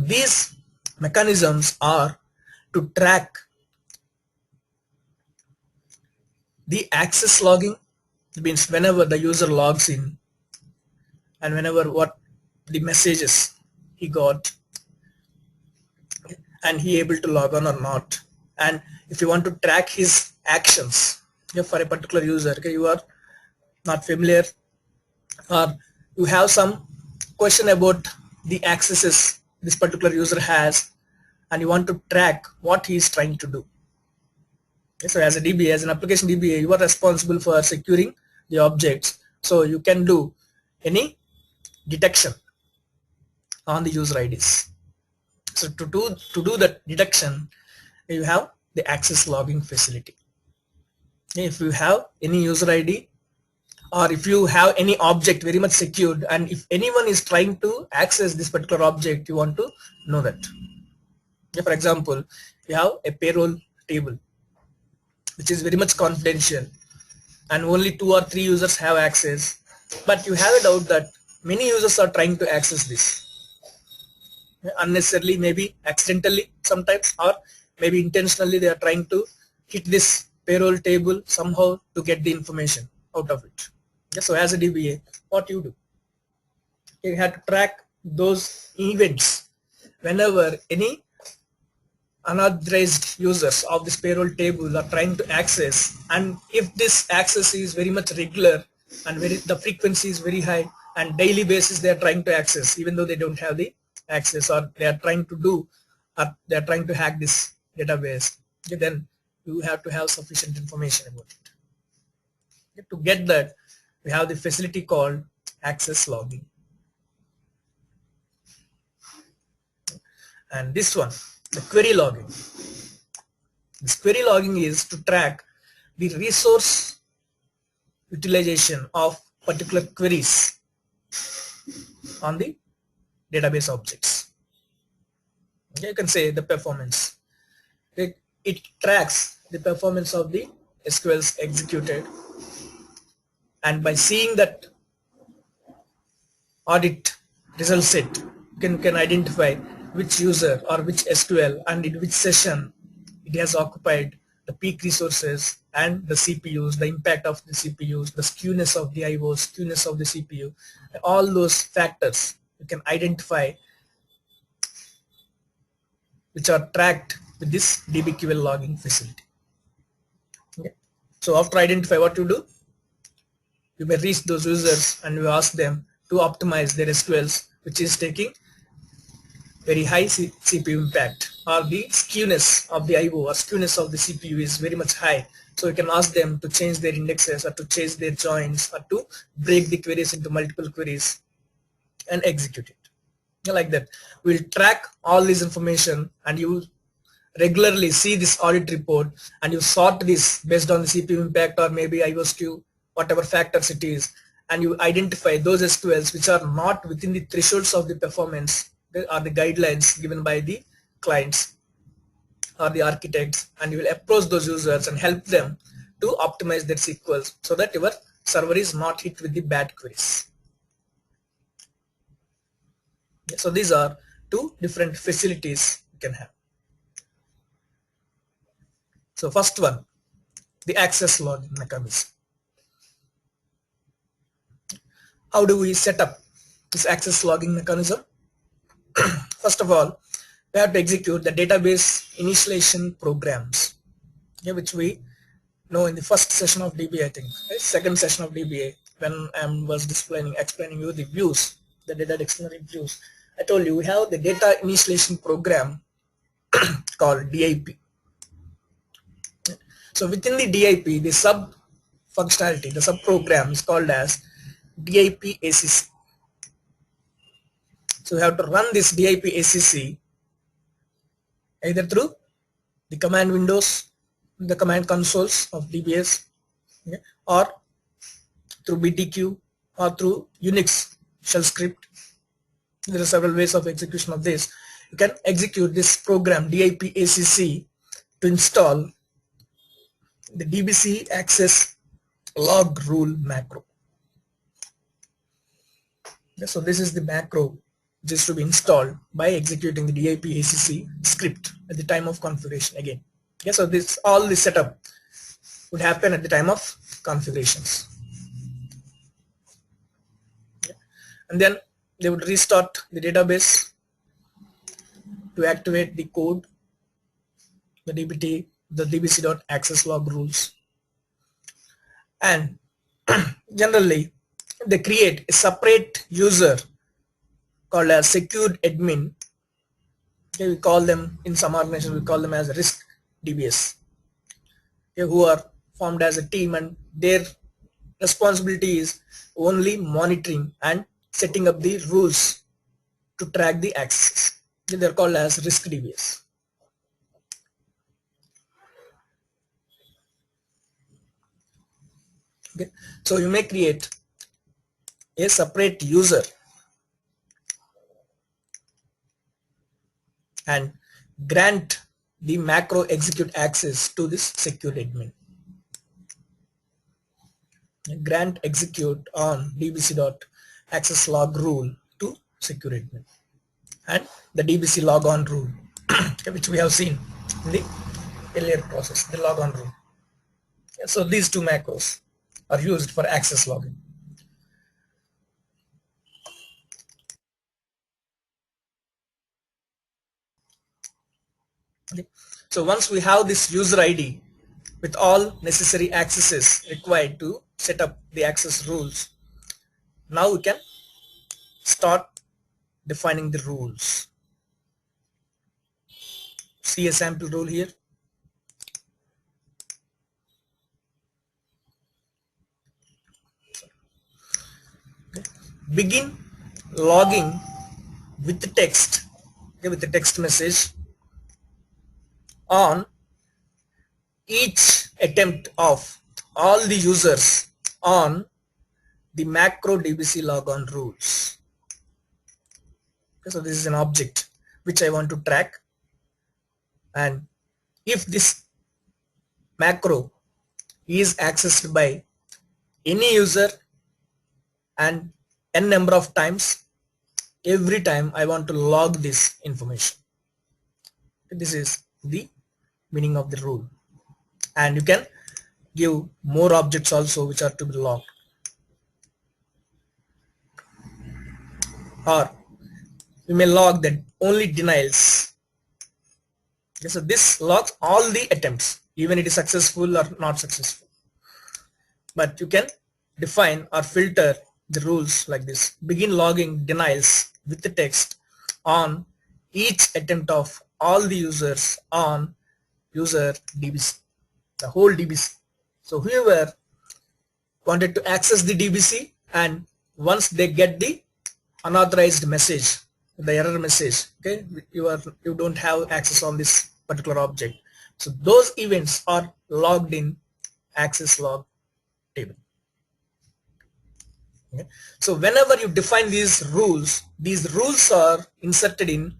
these mechanisms are to track the access logging. It means whenever the user logs in and whenever what the messages he got and he able to log on or not. And if you want to track his actions, for a particular user, okay, you are not familiar or you have some question about the accesses this particular user has and you want to track what he is trying to do. Okay, so as a DBA, as an application DBA, you are responsible for securing the objects, so you can do any detection on the user IDs. So to do the detection, you have the access logging facility. If you have any user ID or if you have any object very much secured and if anyone is trying to access this particular object, you want to know that. For example, you have a payroll table which is very much confidential and only 2 or 3 users have access, but you have a doubt that many users are trying to access this unnecessarily, maybe accidentally sometimes, or maybe intentionally they are trying to hit this payroll table somehow to get the information out of it. So as a DBA, what you do, you have to track those events whenever any unauthorized users of this payroll table are trying to access, and if this access is very much regular and the frequency is very high and daily basis they are trying to access even though they don't have the access, or they are trying to do, or they are trying to hack this database, then you have to have sufficient information about it. To get that, we have the facility called access logging. And this one, the query logging. This query logging is to track the resource utilization of particular queries on the database objects. You can say the performance. It tracks the performance of the SQLs executed, and by seeing that audit result set, you can identify which user or which SQL and in which session it has occupied the peak resources and the CPUs, the impact of the CPUs, the skewness of the IO, skewness of the CPU, all those factors you can identify, which are tracked with this DBQL logging facility. Okay. So after identify, what you do, you may reach those users and you ask them to optimize their SQLs, which is taking very high CPU impact, or the skewness of the IO or skewness of the CPU is very much high. So you can ask them to change their indexes or to change their joins or to break the queries into multiple queries and execute it. Like that, we'll track all this information and you regularly see this audit report and you sort this based on the CPU impact or maybe IO skew, whatever factors it is, and you identify those SQLs which are not within the thresholds of the performance or the guidelines given by the clients or the architects, and you will approach those users and help them to optimize their SQLs so that your server is not hit with the bad queries. So these are two different facilities you can have. So first one, the access logging mechanism. How do we set up this access logging mechanism? First of all, we have to execute the database initialization programs, which we know in the first session of DBA, I think, right? Second session of DBA, when I was explaining you the views, the data dictionary views. I told you we have the data initialization program called DIP. So within the DIP, the sub functionality, the sub program is called as DIP ACC. So we have to run this DIP ACC either through the command windows, the command consoles of DBS, okay, or through BTQ or through Unix shell script. There are several ways of execution of this. You can execute this program DIP ACC to install the DBC access log rule macro. So this is the macro this to be installed by executing the DIP ACC script at the time of configuration again. Okay, so this all this setup would happen at the time of configurations. Okay. And then they would restart the database to activate the code, the dbc.access log rules, and generally they create a separate user called as secured admin. Okay, we call them in some organizations, we call them as risk DBS, okay, who are formed as a team, and their responsibility is only monitoring and setting up the rules to track the access. Okay, they're called as risk DBS. Okay, so you may create a separate user and grant the macro execute access to this secured admin. Grant execute on dbc.access log rule to secure admin, and the dbc logon rule which we have seen in the earlier process, the logon rule. So these two macros are used for access logging. Okay. So once we have this user ID with all necessary accesses required to set up the access rules, now we can start defining the rules. See a sample rule here. Okay. Begin logging with the text, okay, with the text message on each attempt of all the users on the macro dbc logon rules. Okay, so this is an object which I want to track, and if this macro is accessed by any user and n number of times, every time I want to log this information. This is the meaning of the rule, and you can give more objects also which are to be logged, or you may log that only denials. Okay, so this logs all the attempts, even it is successful or not successful. But you can define or filter the rules like this: begin logging denials with the text on each attempt of all the users on user DBC, the whole DBC. So whoever wanted to access the DBC, and once they get the unauthorized message, the error message, okay, you don't have access on this particular object, so those events are logged in access log table. Okay. So whenever you define these rules are inserted in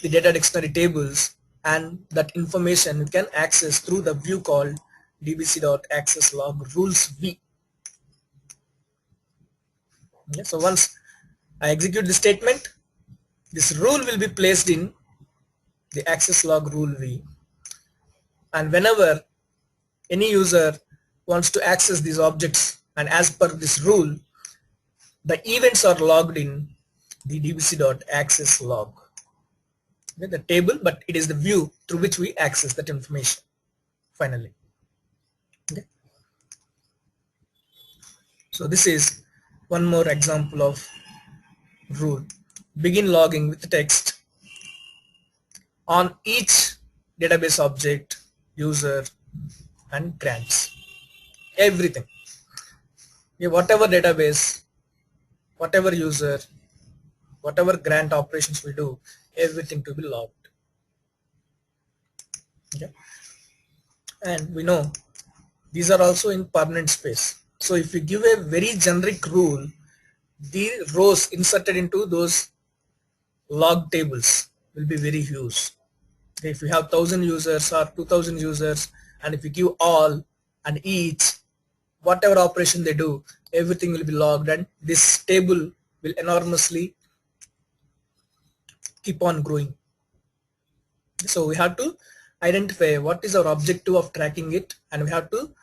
the data dictionary tables, and that information you can access through the view called dbc.access-log rules v. Okay. So once I execute the statement, this rule will be placed in the access log rule v, and whenever any user wants to access these objects, and as per this rule, the events are logged in the dbc.access-log, okay, the table, but it is the view through which we access that information finally. Okay. So this is one more example of rule: begin logging with the text on each database object, user, and grants, everything. Okay, whatever database, whatever user, whatever grant operations we do, everything to be logged. Okay. And we know these are also in permanent space. So if you give a very generic rule, the rows inserted into those log tables will be very huge. Okay, if you have 1000 users or 2000 users, and if you give all and each, whatever operation they do, everything will be logged, and this table will enormously keep on growing. So we have to identify what is our objective of tracking it, and we have to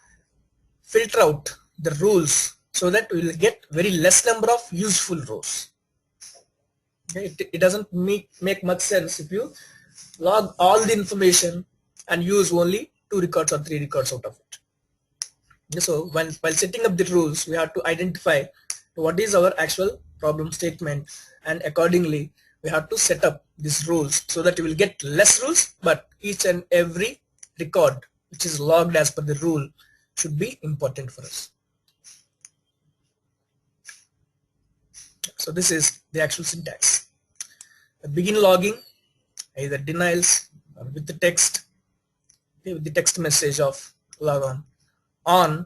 filter out the rules so that we will get very less number of useful rows. Okay? It doesn't make much sense if you log all the information and use only 2 records or 3 records out of it. Okay, so while setting up the rules, we have to identify what is our actual problem statement, and accordingly we have to set up these rules so that you will get less rules, but each and every record which is logged as per the rule should be important for us. So this is the actual syntax. Begin logging, either denials or with the text, okay, with the text message of log on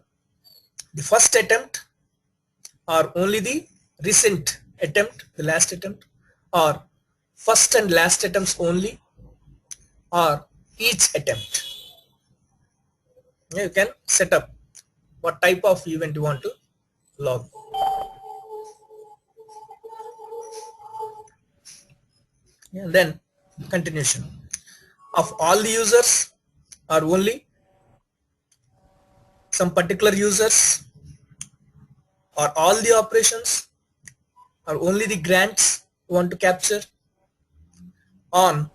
the first attempt, or only the recent attempt, the last attempt, or first and last attempts only, or each attempt. You can set up what type of event you want to log. And then continuation of all the users, or only some particular users, or all the operations, or only the grants you want to capture, on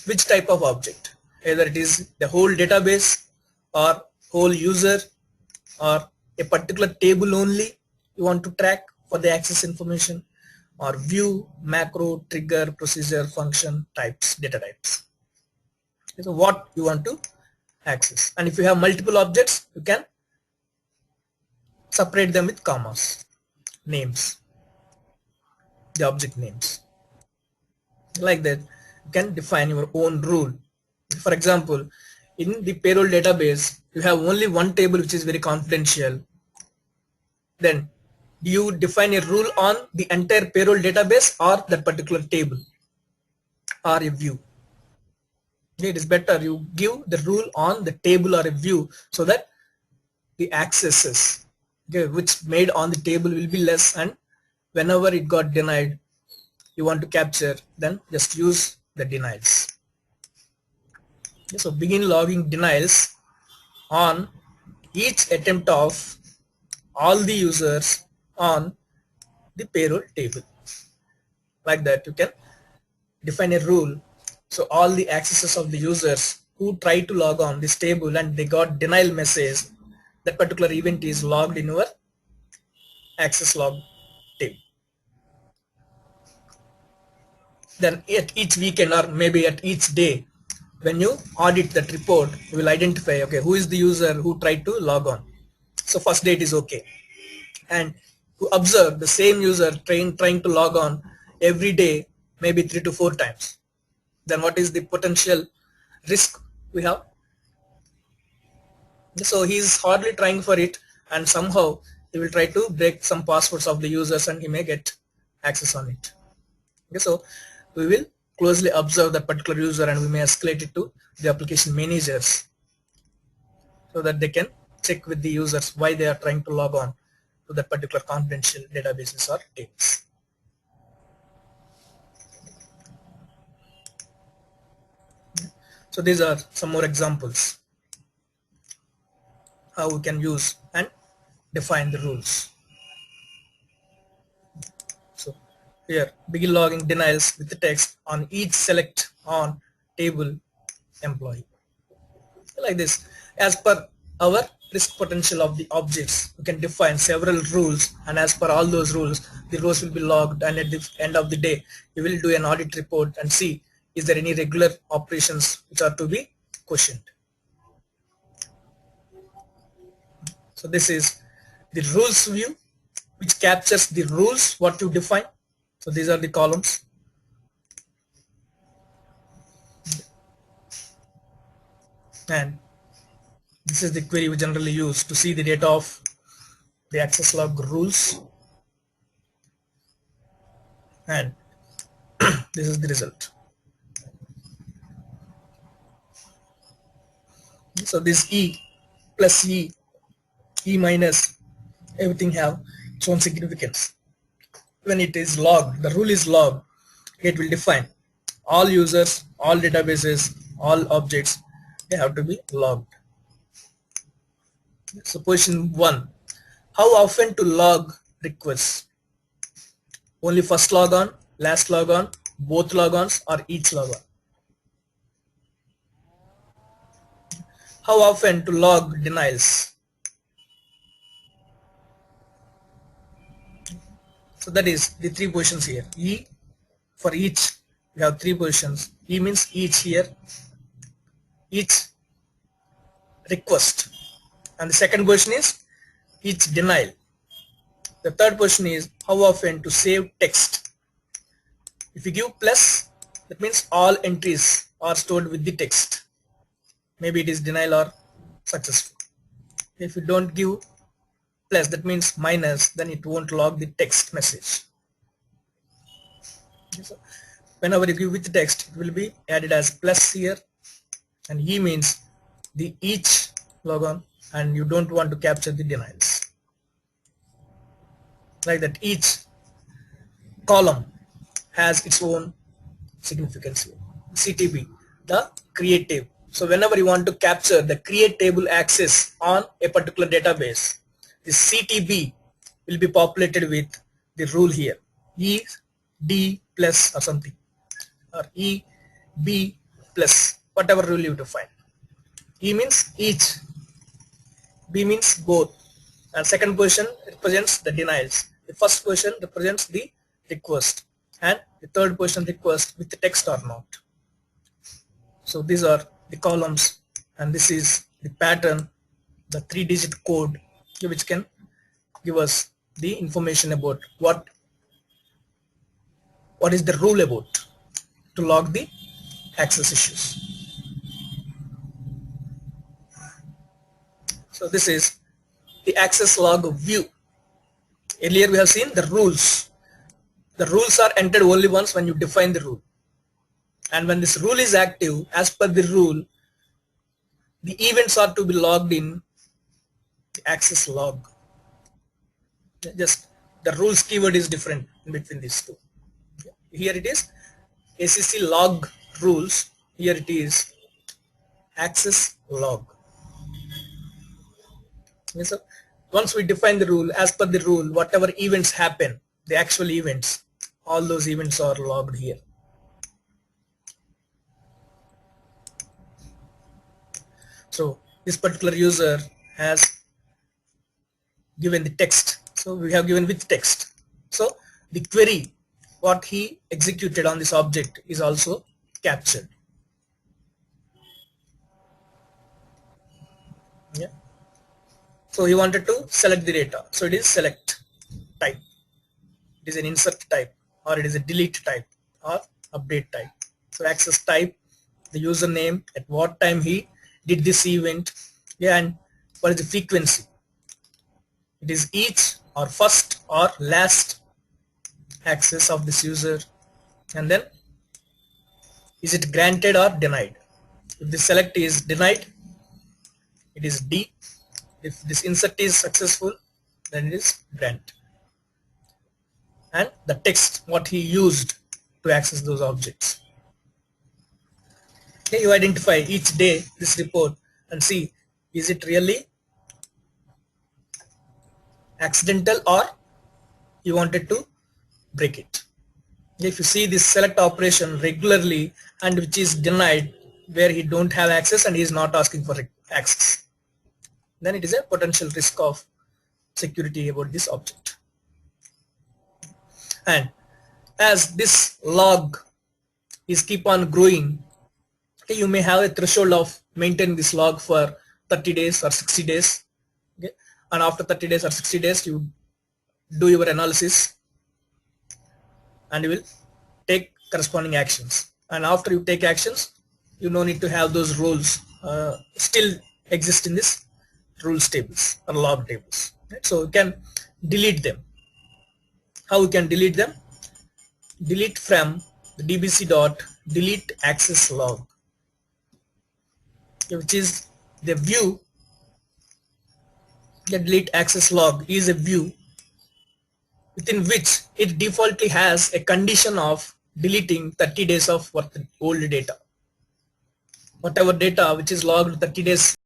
which type of object, either it is the whole database or whole user, or a particular table only you want to track for the access information, or view, macro, trigger, procedure, function types, data types. So what you want to access, and if you have multiple objects, you can separate them with commas, names, the object names. Like that, you can define your own rule. For example, in the payroll database, you have only one table which is very confidential. Then do you define a rule on the entire payroll database, or that particular table, or a view? It is better you give the rule on the table or a view, so that the accesses, okay, which made on the table will be less, and whenever it got denied you want to capture, then just use the denials. Okay, so begin logging denials on each attempt of all the users on the payroll table. Like that, you can define a rule, so all the accesses of the users who try to log on this table and they got denial message, that particular event is logged in your access log table. Then at each weekend, or maybe at each day, when you audit that report, you will identify, okay, who is the user who tried to log on. So first date is okay, and you observe the same user trying to log on every day, maybe 3 to 4 times. Then what is the potential risk we have? So he is hardly trying for it, and somehow he will try to break some passwords of the users and he may get access on it. Okay, so we will closely observe that particular user, and we may escalate it to the application managers so that they can check with the users why they are trying to log on to that particular confidential databases or tables. So these are some more examples how we can use and define the rules. So here, begin logging denials with the text on each select on table employee. Like this, as per our risk potential of the objects, we can define several rules, and as per all those rules, the rows will be logged, and at the end of the day, you will do an audit report and see is there any regular operations which are to be questioned. So this is the rules view, which captures the rules what you define. So these are the columns. And this is the query we generally use to see the data of the access log rules, and this is the result. So this E plus E minus, everything have its own significance. When it is logged, the rule is logged, it will define all users, all databases, all objects, they have to be logged. So question 1, how often to log requests? Only first logon, last logon, both logons, or each logon? How often to log denials? So that is the 3 positions here. E, for each we have 3 positions. E means each here, each request, and the second question is each denial. The third question is how often to save text. If you give plus, that means all entries are stored with the text. Maybe it is denial or successful. If you don't give plus, that means minus, then it won't log the text message. So whenever you give with text, it will be added as plus here, and E means the each logon, and you don't want to capture the denials. Like that, each column has its own significance here. CTB, the create table. So whenever you want to capture the create table access on a particular database, the CTB will be populated with the rule here, E D plus or something, or E B plus, whatever rule you define. E means each, B means both, and second position represents the denials. The first position represents the request, and the third position request with the text or not. So these are the columns, and this is the pattern, the 3-digit code which can give us the information about what is the rule about to log the access issues. So this is the access log view. Earlier we have seen the rules. The rules are entered only once when you define the rule, and when this rule is active, as per the rule, the events are to be logged in the access log. Just the rules keyword is different in between these two. Here it is ACC log rules, here it is access log. So once we define the rule, as per the rule, whatever events happen, the actual events, all those events are logged here. So this particular user has given the text, so we have given with text. So the query, what he executed on this object, is also captured. Yeah. So he wanted to select the data, so it is select type. It is an insert type, or it is a delete type, or update type. So access type, the username, at what time he did this event, yeah, and what is the frequency. It is each or first or last access of this user, and then is it granted or denied. If the select is denied, it is D. If this insert is successful, then it is grant. And the text what he used to access those objects. Okay, you identify each day this report and see, is it really accidental or you wanted to break it. If you see this select operation regularly and which is denied, where he don't have access and he is not asking for access, then it is a potential risk of security about this object. And as this log is keep on growing, okay, you may have a threshold of maintaining this log for 30 days or 60 days. Okay? And after 30 days or 60 days, you do your analysis and you will take corresponding actions. And after you take actions, you no need to have those rules still exist in this rules tables or log tables. Right? So you can delete them. How you can delete them? Delete from the dbc dot delete access log, which is the view. The delete access log is a view within which it defaultly has a condition of deleting 30 days of old data. Whatever data which is logged 30 days